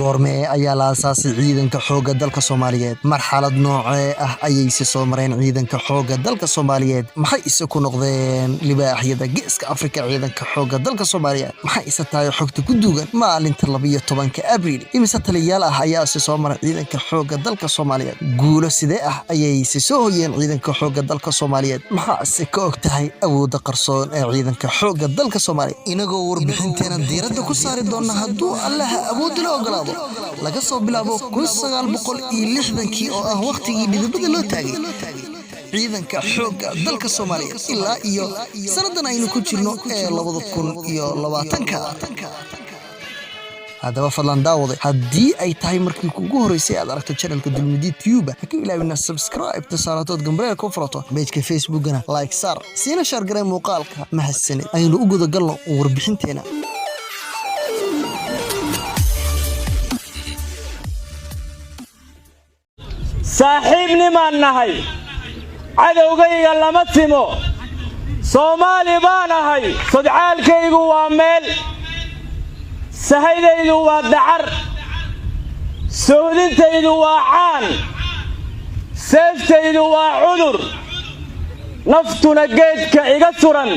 goorme ayaa la aasaasay ciidanka xoogga dalka Soomaaliyeed marxalad noocee ah ayay soo mareen ciidanka xoogga dalka Soomaaliyeed maxay ku noqdeen libaaxyada geeska Afrika ciidanka xoogga dalka Soomaaliyeed maxay tahay xogta ku duugan maalinta 12 Abriil imisa taliyaal ah ayaa soo maray ciidanka xoogga dalka Soomaaliyeed guulo sidee ah ayay soo hoyeen ciidanka xoogga dalka Soomaaliyeed maxaa ka og tahay awoodda qarsoon ee ciidanka xoogga dalka Soomaaliyeed inagoo warbixinteena diiradda ku saari doona hadduu Allah awood la ogolaado laga soo bilaabo 1960 oo ah waqtigii dhidibada loo taagay ciidanka xoogga dalka Soomaaliyeed ilaa iyo sanadan aynu ku jirno ee 2020 هذا فضلان داوضي هدي أي تاي مركي كوجو رئيسي على ركتو channel كدلمدي تيوبا هكي إلى بنا سبسكرايب تساراتات جنبريل كفرته بيج كفيسبوك جنا لايك صار سينا شار جري مقالك مع السنة أينو أوجد قلنا وربحنتنا صاحبني ما النهي عدوغي لما تسمو صومالي بانهي صدعال كيغو وامل سهيديدو waa dacar soodintaydu waa caan seeftaydu waa cudur naftuna geedka iga suran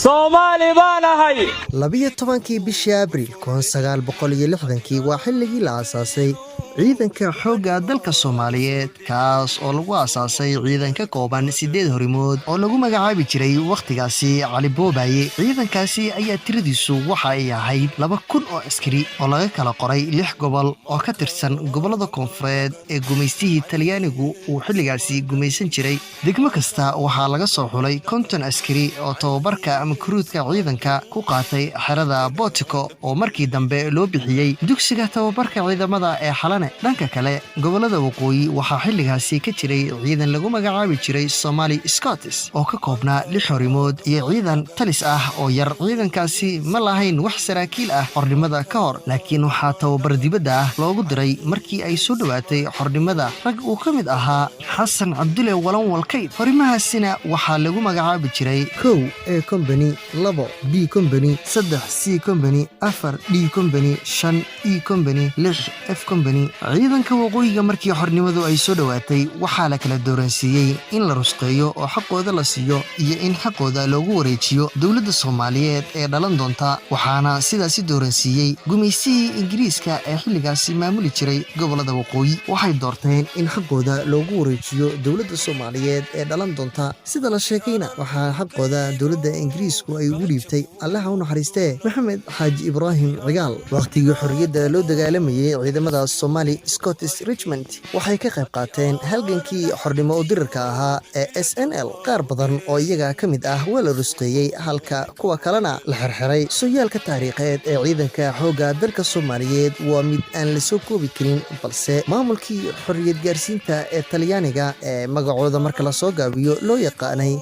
Soomaali baan ahay 12 bishii Abriil 1960 waa xilligii la aasaasay ciidanka xoogga dalka Soomaaliyeed kaas oo lagu aasaasay ciidanka kooban 8 horimood oo lagu magacaabi jiray waqtigaasi Cali Boobaye ciidankaasi ayaa tiradiisu waxa ay ahayd 2000 oo askari oo laga kala qoray 6 gobol oo ka tirsan gobolada koonfureed ee gumeystihii Talyaanigu uu xilligaasi gumeysan jiray degmo kasta waxa laga soo xulay 50 askari oo tababarka ama kruudka ciidanka ku qaatay xerada Botico oo markii dambe loo bixiyay dugsiga tababarka ciidamada ee Xalana dhanka kale gobolada waqooyi waxa xilligaasi ka jiray ciidan lagu magacaabi jiray Somali Scottish oo ka koobnaa 6 horimood iyo ciidan talis ah oo yar ciidankaasi ma lahayn wax saraakiil ah xornimada ka hor laakiin waxa tababar dibadda ah loogu diray markii ay soo dhawaatay xornimada rag uu ka mid ahaa Xasan Cabdulle Walan Walkayd horimahaasina waxa lagu magacaabi jiray 1 A Company 2 B Company 3 C Company 4 D Company 5 E Company 6 F Company ciidanka waqooyiga markii xornimadu ay soo dhawaatay waxa la kala dooransiiyay in la rusqeeyo oo xaqooda la siiyo iyo in xaqooda loogu wareejiyo dawladda Soomaaliyeed ee dhalan doonta waxaana sidaas dooransiiyay gumeysihii Ingiriiska ee xilligaasi maamuli jiray gobolada waqooyi waxay doorteen in xaqooda loogu wareejiyo dawladda Soomaaliyeed ee dhalan doonta sida la sheekayna waxa xaqooda dawladda Ingiriisku ay ugu dhiibtay Allah u naxariistee Maxamed Xaaji Ibraahim Cigaal waqtigii xorriyadda loo dagaalamayay ciidamada Somali Scottish Regiment waxay ka qayb qaateen halgankii xornimo u dirirka ahaa ee SNL qaar badan oo iyaga ka mid ah waa la rusqeeyay halka kuwa kalena la xirxiray sooyaalka taariikheed ee ciidanka xoogga dalka Soomaaliyeed waa mid aan la soo koobi karin balse maamulkii xorriyad gaarsiinta ee Talyaaniga ee magacooda marka la soo gaabiyo loo yaqaanay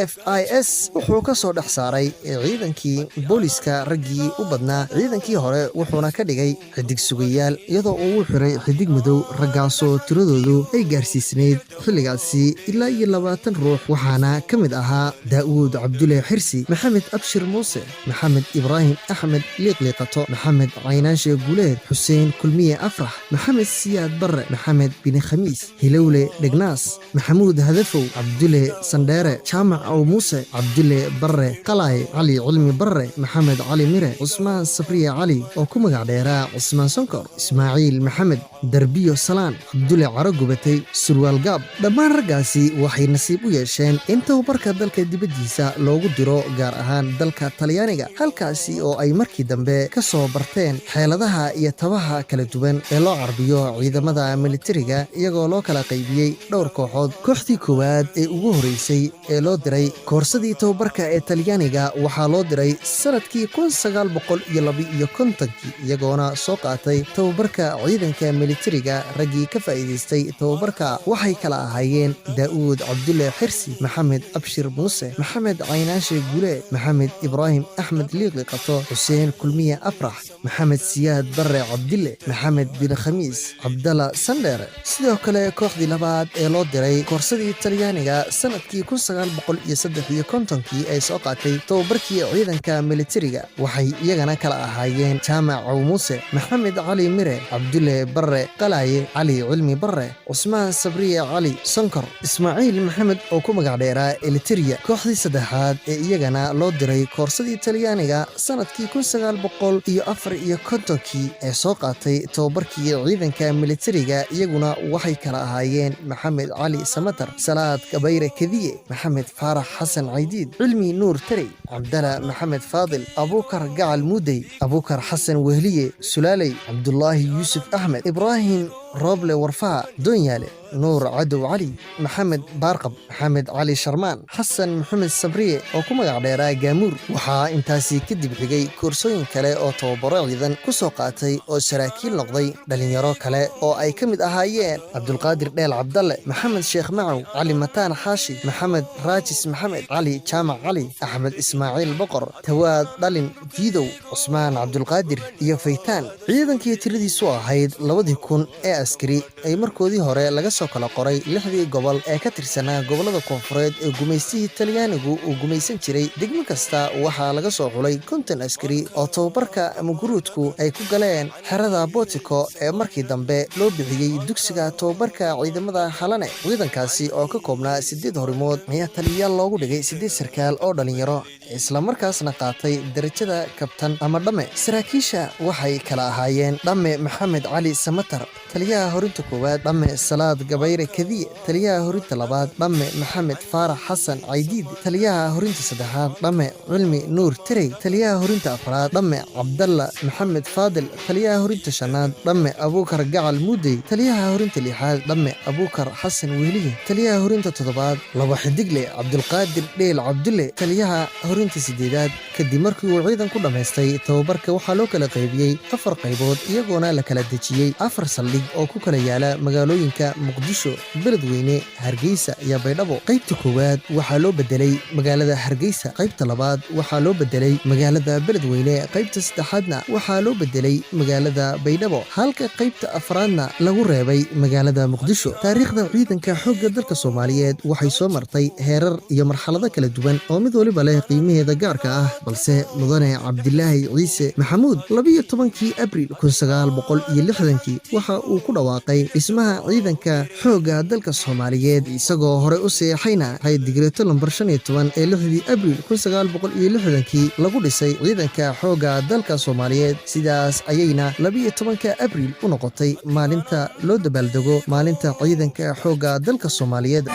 AFIS wuxuu ka soo dhex saaray ciidankii booliska raggii u badnaa ciidankii hore wuxuuna ka dhigay xidig sugayaal iyadoo uu xiray xidig madow raggaasoo tiradoodu ay gaarsiisneyd xilligaasi ilaa iyo 20 ruux waxaana ka mid ahaa Daawud Cabdulle Xirsi Maxamed Abshir Muuse Maxamed Ibraahim Axmed Liiqliqato Maxamed Caynaanshe Guuleed Xuseen Kulmiye Afrax Maxamed Siyaad Barre Maxamed bin Khamiis Hilowle Dhegnaas Maxamuud Hadafow Cabdulle Sandheere Jaamac Aw Muuse Cabdulle Barre Qalay Cali Cilmi Barre Maxamed Cali Mire Cusmaan Safriye Cali oo ku magac dheeraa Cusmaan Sonkor Ismaaciil Maxamed Darbiyo Salaan Cabdulle Caragubatay Surwaal Gaab dhammaan raggaasi waxay nasiib u yeesheen in tababarka dalka dibaddiisa loogu diro gaar ahaan dalka Talyaaniga halkaasi oo ay markii dambe ka soo barteen xeeladaha iyo tabaha kala duwan ee loo carbiyo ciidamada militariga iyagoo loo kala qaybiyay dhowr kooxood kooxdii koowaad ee ugu horeysay ee loo diray koorsadii tababarka ee Talyaaniga waxaa loo diray sanadkii 1952 iyagoona soo qaatay tababarka ciidanka ciidanka militariga raggii ka faa'iidaystay tababarka waxay kala ahaayeen daa'uud cabdulle xirsi, maxamed abshir muuse, maxamed caynaashe gule, maxamed ibraahim axmed liiqi qato, xuseen kulmiye afrax, maxamed siyaad barre cabdille, maxamed bin khamiis, cabdalla sandheere. sidoo kale kooxdii labaad ee loo diray koorsadii talyaaniga sanadkii 1953 ay soo qaatay tababarkii ciidanka militariga waxay iyagana kala ahaayeen jaamac caw muuse, maxamed cali mire, cabdulle barre qalaaye, cali cilmi barre, cusmaan sabriye cali sonkor, ismaaciil maxamed oo ku magac dheeraa eliteria. kooxdii saddexaad ee iyagana loo diray koorsadii talyaaniga sanadkii 1954 ee soo qaatay tababarkii ciidanka militariga iyaguna waxay kala ahaayeen maxamed cali samatar, salaad kabayre kadiye, maxamed faarax xasan caydiid, cilmi nuur tarey, cabdalla maxamed faadil, abuukar gacal muudey, abuukar xasan wehliye sulaaley, cabdulaahi yuusuf axmed, ibraahim rooble warfaha doonyaale, nuur cadow cali, maxamed baarqab, maxamed cali sharmaan, xasan maxamed sabriye oo ku magac dheeraa gaamuur. waxaa intaasi kadib xigay koorsooyin kale oo tababaro ciidan ku soo qaatay oo saraakiil noqday dhalinyaro kale oo ay ka mid ahaayeen cabdulqaadir dheel cabdalle, maxamed sheekh macow, cali mataan xaashi, maxamed raajis maxamed, cali jaamac cali, axmed ismaaciil boqor, tawaad dhalin fiidow, cusmaan cabdulqaadir iyo faytaan. ciidankii tiradiisu ahayd 2000 ee askari ay markoodii hore laga soo kala qoray 6 gobol ee ka tirsanaa gobolada koonfureed ee gumaystihii talyaanigu uu gumaysan jiray. degmo kasta waxaa laga soo xulay 50 askari oo tababarka ama guruudku ay ku galeen xerada Botico ee markii dambe loo bixiyey dugsiga tababarka ciidamada Halane. ciidankaasi oo ka koobnaa 8 horimood ayaa taliyayaal loogu dhigay 8 sarkaal oo dhalinyaro isla markaasna qaatay darajada kabtan ama dhamme. saraakiisha waxay kala ahaayeen dhamme maxamed cali samatar, taliyaha horinta koowaad, dhamme salaad gabayre kadiye, taliyaha horinta labaad, dhamme maxamed faarax xasan caydiid, taliyaha horinta saddexaad, dhamme cilmi nuur tarey, taliyaha horinta afraad, dhamme cabdalla maxamed faadil, taliyaha horinta shanaad, dhamme abuukar gacal muudey, taliyaha horinta lixaad, dhamme abuukar xasan wehliye, taliyaha horinta toddobaad, laba xidigle cabdulqaadir dheel cabdulle, taliyaha horinta sideedaad. kadib markii uu ciidan ku dhammaystay tababarka waxaa loo kala qaybiyey 4 qaybood iyagoona la kala dejiyey 4 saldhig oo ku kala yaala magaalooyinka muqdisho, beledweyne, hargeysa iyo baydhabo. qaybta koowaad waxaa loo bedelay magaalada hargeysa, qaybta labaad waxaa loo bedelay magaalada beledweyne, qaybta saddexaadna waxaa loo bedelay magaalada baydhabo, halka qaybta afraadna lagu reebay magaalada muqdisho. taariikhda ciidanka xoogga dalka Soomaaliyeed waxay soo martay heerar iyo marxalado kala duwan oo mid waliba leh qiimaheeda gaarka ah, balse mudane cabdilaahi ciise maxamuud 12 abriil 1960 waxa uu ku dhawaaqay dhismaha ciidanka xoogga dalka Soomaaliyeed isagoo hore u seexayna digreeto lambar 15 ee 6 abriil 1960 lagu dhisay ciidanka xoogga dalka Soomaaliyeed. sidaas ayayna 12 abriil u noqotay maalinta loo dabaaldego maalinta ciidanka xoogga dalka Soomaaliyeed.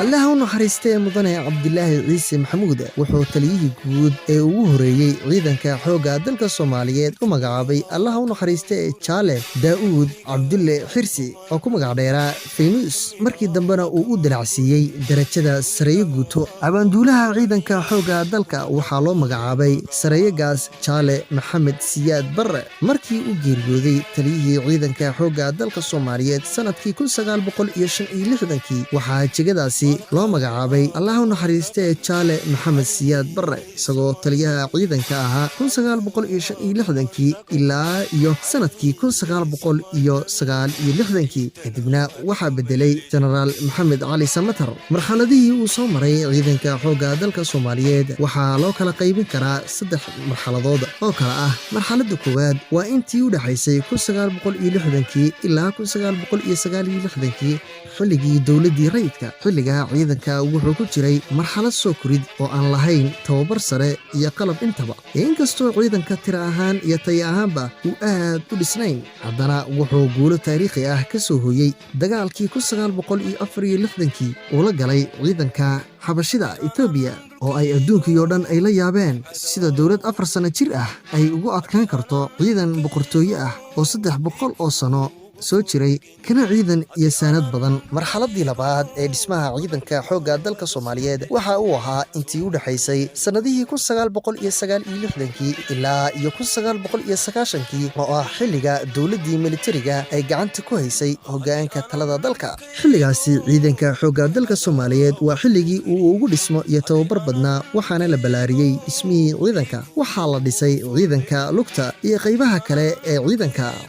allaha u naxariistay mudane cabdilaahi ciise maxamuud wuxuu taliyihii guud ee ugu horeeyey ciidanka xoogga dalka Soomaaliyeed u magacaabay allaha u naxariistay jaale daa'uud cabdulle xirsi oo ku magac dheeraa Faynuus. markii dambena uu u dalacsiiyey darajada sareeyo guuto. abaanduulaha ciidanka xoogga dalka waxaa loo magacaabay sareeyagaas jaale maxamed siyaad barre. markii uu geeriyooday taliyihii ciidanka xoogga dalka Soomaaliyeed sanadkii 1965 waxaa jegadaasi loo magacaabay allaha u naxariistay jaale maxamed siyaad barre isagoo taliyaha ciidanka ahaa 1965 ilaa iyo sanadkii 1969. kadibna waxaa bedelay jenaraal maxamed cali samatar. marxaladihii uu soo maray ciidanka xoogga dalka Soomaaliyeed waxaa loo kala qaybin karaa 3 marxaladood oo kala ah: marxaladda koowaad waa intii u dhaxaysay 1960 ilaa 1969 xilligii dowladdii rayidka. xilliga ciidanka ciidanka wuxuu ku jiray marxalad soo korid oo aan lahayn tababar sare iyo qalab intaba. Inkastoo ciidanka tiro ahaan iyo tayo ahaanba uu aad u dhisnayn, haddana wuxuu guulo taariikhi ah ka soo hooyey dagaalkii 1964 uu la galay ciidanka xabashida Itoobiya oo ay adduunkii oo dhan ay la yaabeen sida dowlad 4 sano jir ah ay ugu adkaan karto ciidan boqortooyo ah oo 300 oo sano soo jiray kana ciidan iyo saanad badan. Marxaladii labaad ee dhismaha ciidanka xoogga dalka Soomaaliyeed waxa uu ahaa intii u dhaxaysay sanadihii 1969 ilaa iyo 1990 oo ah xilliga dowladdii militariga ay gacanta ku haysay hoggaanka talada dalka. Xilligaasi ciidanka xoogga dalka Soomaaliyeed waa xilligii uu ugu dhismo iyo tababar badnaa, waxaana la balaariyey dhismihii ciidanka. Waxaa la dhisay ciidanka lugta iyo qaybaha kale ee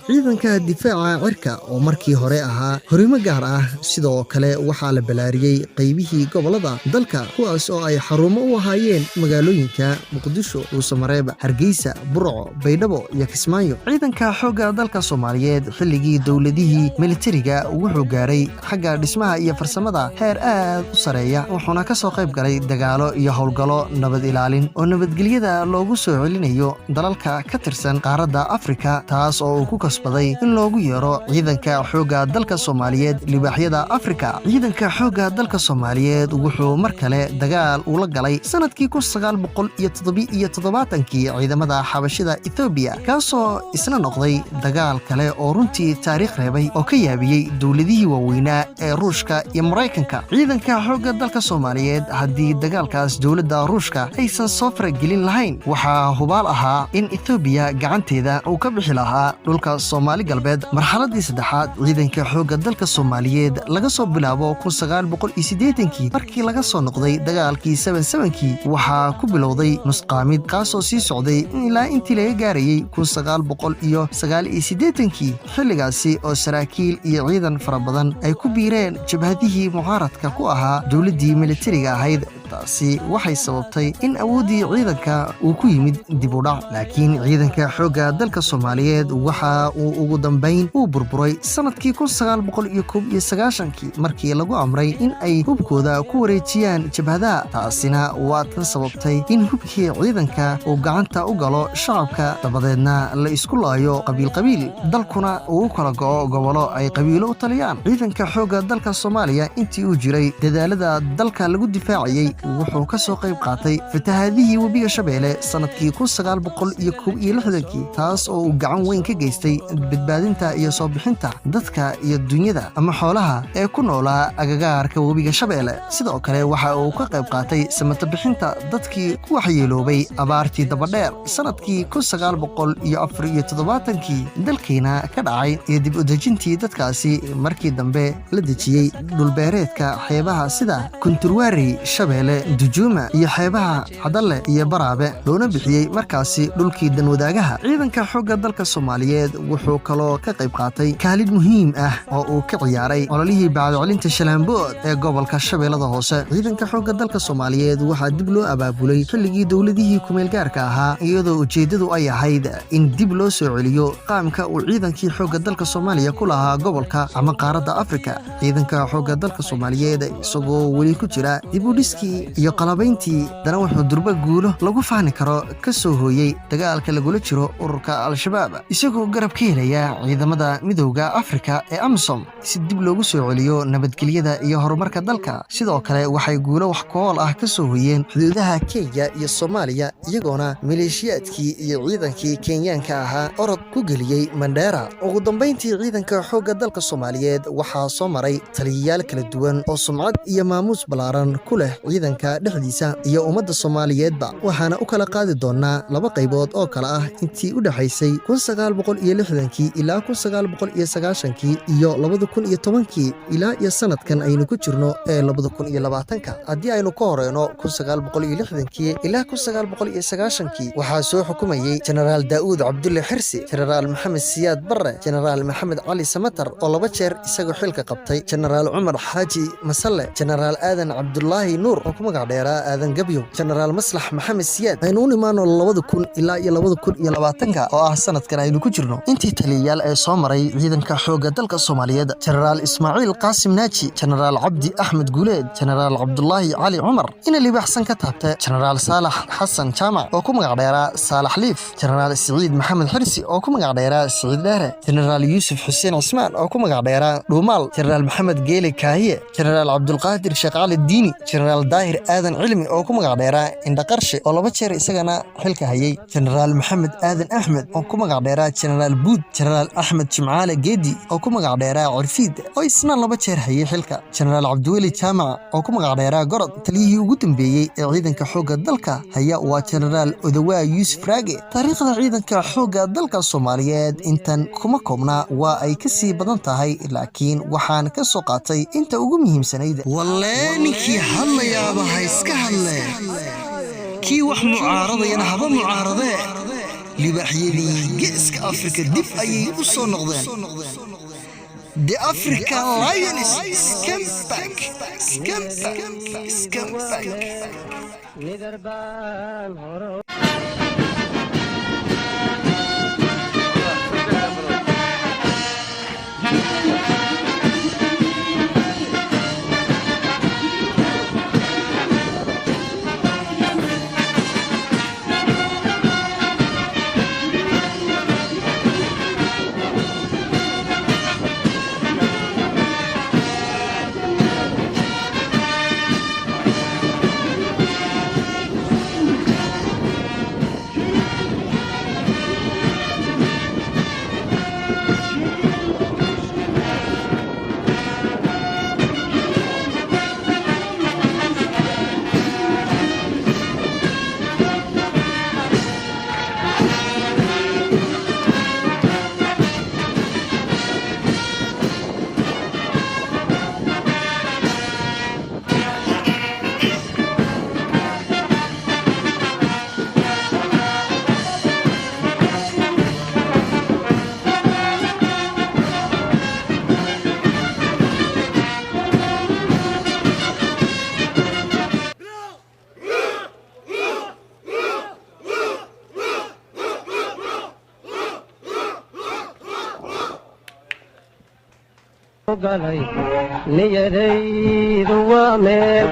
ciidanka difaaca oo markii hore ahaa horimo gaar ah. Sidoo kale waxaa la balaariyey qaybihii gobolada dalka, kuwaas oo ay xarumo u ahaayeen magaalooyinka Muqdisho, Dhuusamareeb, Hargeysa, Burco, Baydhabo iyo Kismaayo. Ciidanka xoogga dalka Soomaaliyeed xilligii dowladihii militariga wuxuu gaaray xagga dhismaha iyo farsamada heer aad u sareeya, wuxuuna ka soo qayb galay dagaalo iyo howlgallo nabad ilaalin oo nabadgelyada loogu soo celinayo dalalka ka tirsan qaaradda Afrika, taas oo uu ku kasbaday in loogu yeero ciidanka xoogga dalka Soomaaliyeed libaaxyada Afrika. Ciidanka xoogga dalka Soomaaliyeed wuxuu mar kale dagaal ula galay sanadkii 1977 ciidamada xabashida Itoobiya, kaasoo isna noqday dagaal kale oo runtii taariikh reebay oo ka yaabiyey dowladihii waaweynaa ee Ruushka iyo Mareykanka. Ciidanka xoogga dalka Soomaaliyeed haddii dagaalkaas dowladda Ruushka aysan soo faragelin lahayn, waxaa hubaal ahaa in Itoobiya gacanteeda uu ka bixi lahaa dhulka Soomaali galbeed. Marxaladii saddexaad ciidanka xoogga dalka Soomaaliyeed laga soo bilaabo 1980 markii laga soo noqday dagaalkii 77 waxaa ku bilowday nusqaamid kaasoo sii socday ilaa intii laga gaarayay 1989. Xilligaasi oo saraakiil iyo ciidan fara badan ay ku biireen jabhadihii mucaaradka ku ahaa dowladdii militariga ahayd. Taasi waxay sababtay in awooddii ciidanka uu ku yimid dib u dhac, laakiin ciidanka xoogga dalka Soomaaliyeed waxa uu ugu dambeyn u burburay sanadkii 1991 markii lagu amray in ay hubkooda ku wareejiyaan jabhadaha. Taasina waa tan sababtay in hubkii ciidanka uu gacanta u galo shacabka, dabadeedna la isku laayo qabiil dalkuna uu kala go'o gobollo ay qabiilo u taliyaan. Ciidanka xoogga dalka Soomaaliya intii uu jiray dadaalada dalka lagu difaacayay wuxuu ka soo qayb qaatay fatahaadihii webiga Shabeelle sanadkii 1961, taas oo uu gacan weyn ka geystay badbaadinta iyo soo bixinta dadka iyo dunyada ama xoolaha ee ku noolaa agagaarka webiga Shabeelle. Sidoo kale waxa uu ka qayb qaatay samata bixinta dadkii ku waxyeeloobay abaartii dabadheer sanadkii 1974 dalkeena ka dhacay iyo dib u dejintii dadkaasi markii dambe la dejiyey dhulbeereedka xeebaha sida Kunturwaari, Shabeelle, Dujuuma iyo xeebaha Cadalle iyo Baraabe, loona bixiyey markaasi dhulkii danwadaagaha. Ciidanka xoogga dalka Soomaaliyeed wuxuu kaloo ka qayb qaatay kaalin muhiim ah oo uu ka ciyaaray ololihii bacdacelinta Shalaambood ee gobolka Shabeellada Hoose. Ciidanka xoogga dalka Soomaaliyeed waxaa dib loo abaabulay xilligii dowladihii kumeel gaarka ahaa, iyadoo ujeedadu ay ahayd in dib loo soo celiyo qaamka uu ciidankii xoogga dalka Soomaaliya ku lahaa gobolka ama qaaradda Afrika. Ciidanka xoogga dalka Soomaaliyeed isagoo weli ku jira dib u dhiskii iyo qalabayntii, dana wuxuu durba guulo lagu fahmi karo ka soo hooyey dagaalka lagula jiro ururka Al-Shabaab, isagoo garab ka helaya ciidamada midowga Afrika ee AMISOM si dib loogu soo celiyo nabadgelyada iyo horumarka dalka. Sidoo kale waxay guulo wax ku ool ah ka soo hooyeen xuduudaha Kenya iyo Soomaaliya, iyagoona maleeshiyaadkii iyo ciidankii Kenyaanka ahaa orod ku geliyey Mandera. Ugu dambeyntii ciidanka xoogga dalka Soomaaliyeed waxaa soo maray taliyayaal kala duwan oo sumcad iyo maamuus ballaaran ku leh ciidanka dhexdiisa iyo ummadda Soomaaliyeedba, waxaana u kala qaadi doonaa laba qaybood oo kala ah intii u dhaxaysay 1960 ilaa 1990 iyo 2010 ilaa iyo sanadkan aynu ku jirno ee 2020. haddii aynu ka horeyno 1960 ilaa 1990 waxaa soo xukumayay Generaal Daawud Cabdulle Xirsi, Generaal Maxamed Siyaad Barre, Generaal Maxamed Cali Samatar oo 2 jeer isagoo xilka qabtay, Generaal Cumar Xaaji Masalle, Generaal Aadan Cabdullaahi Nuur oo oo ku magac dheeraa aadan gabyo jenaraal maslax maxamed siyaad aynu u nimaano 2000 ilaa iyo 2020 oo ah sanadkan aynu ku jirno intii taliyayaal ee soo maray ciidanka xoogga dalka Soomaaliyeed jenaraal Ismaaciil Qaasim Naaji jenaraal Cabdi Axmed Guuleed jenaraal Cabdullaahi Cali Cumar in libaxsan ka taabtay jenaraal Saalax Xasan Jaamac oo ku magac dheeraa Saalax Liif jenaraal Saciid Maxamed Xirsi oo ku magac dheeraa Saciid Dheere jenaraal Yuusuf Xuseen Cismaan oo ku magac dheeraa Dhuumaal jenaraal Maxamed Geele Kaahiye jenaraal Cabdulqaadir Sheekh Cali Diini jenaraal Daahir Aadan Cilmi oo ku magac dheeraa Indhaqarshe oo 2 jeer isagana xilka hayay jenaraal Maxamed Aadan Axmed oo ku magac dheeraa jenaraal Buud jenaraal Axmed Jimcaale Geedi oo ku magac dheeraa Curfiid oo isna 2 jeer hayay xilka jenaraal Cabdiweli Jaamac oo ku magac dheeraa Gorod taliyihii ugu dambeeyay ee ciidanka xoogga dalka haya waa jenaraal Odawaa Yuusuf Raage taariikhda ciidanka xoogga dalka Soomaaliyeed intan kuma koobna waa ay ka sii badan tahay laakiin waxaan ka soo qaatay inta ugu muhiimsanayd wallaahi hadlayaaba ha iska hadlee kii wax mucaaradayna haba mucaaradee libaxyadii geeska Afrika dib ayay u soo noqdeen The African Lions come back. niyadaydu waa meel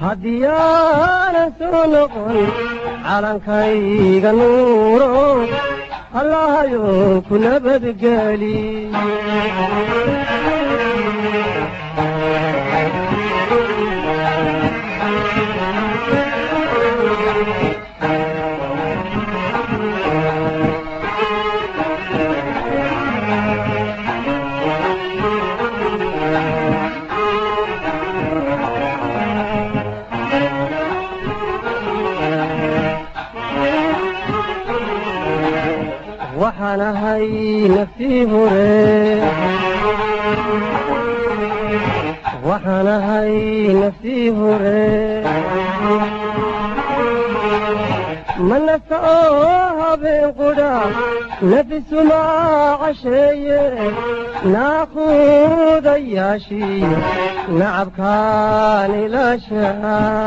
haddii aanan soo noqon calankayga nuuro allahayo ku nabadgeli waxaan ahay naftii hore waxaan ahay naftii hore manasa oo habeen qudha nafisuma casheeye naaquudayaashii nacabkaan ilaashaa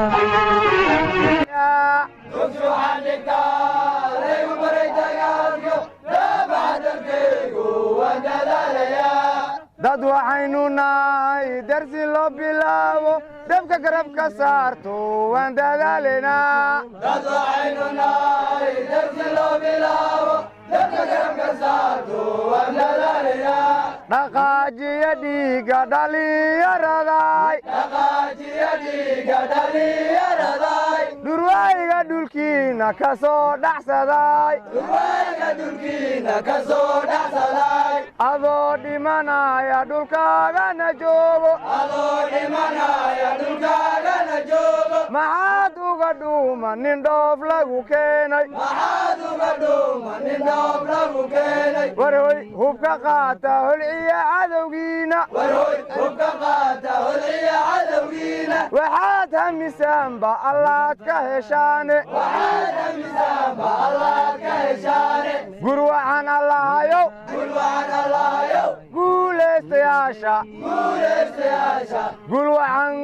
dad waxaynu nahay darsi loo bilaabo dabka garabka saarto waan dadaalaynaa dad waxaynu nahay darsi loo bilaabo dabka garabka saarto waan dadaalaynaa dhaqaajiya dhiiga dhalinyaraday dhaqaajiya dhiiga dhalinyaraday durwayga dhulkiina ka soo dhaxsaday durwayga dhulkiina ka soo dhaxsaday adoo dhimanaya dhulkaagana joogo adoo dhimanaya dhulkaagana joogo maxaad uga dhuuma nin dhoof lagu keenay maxaad uga dhuuma nin dhoof lagu keenay warhoy hubka qaata holciya cadowgiina warhoy hubka qaata holciya cadowgiina waxaad hamisaanba allaad ka heshaane waxaad hamisaanba allaad ka heshaane gurwaxan allahayow gurwaxan allahayow guulaystayaasha guulaystayaasha gulwaxan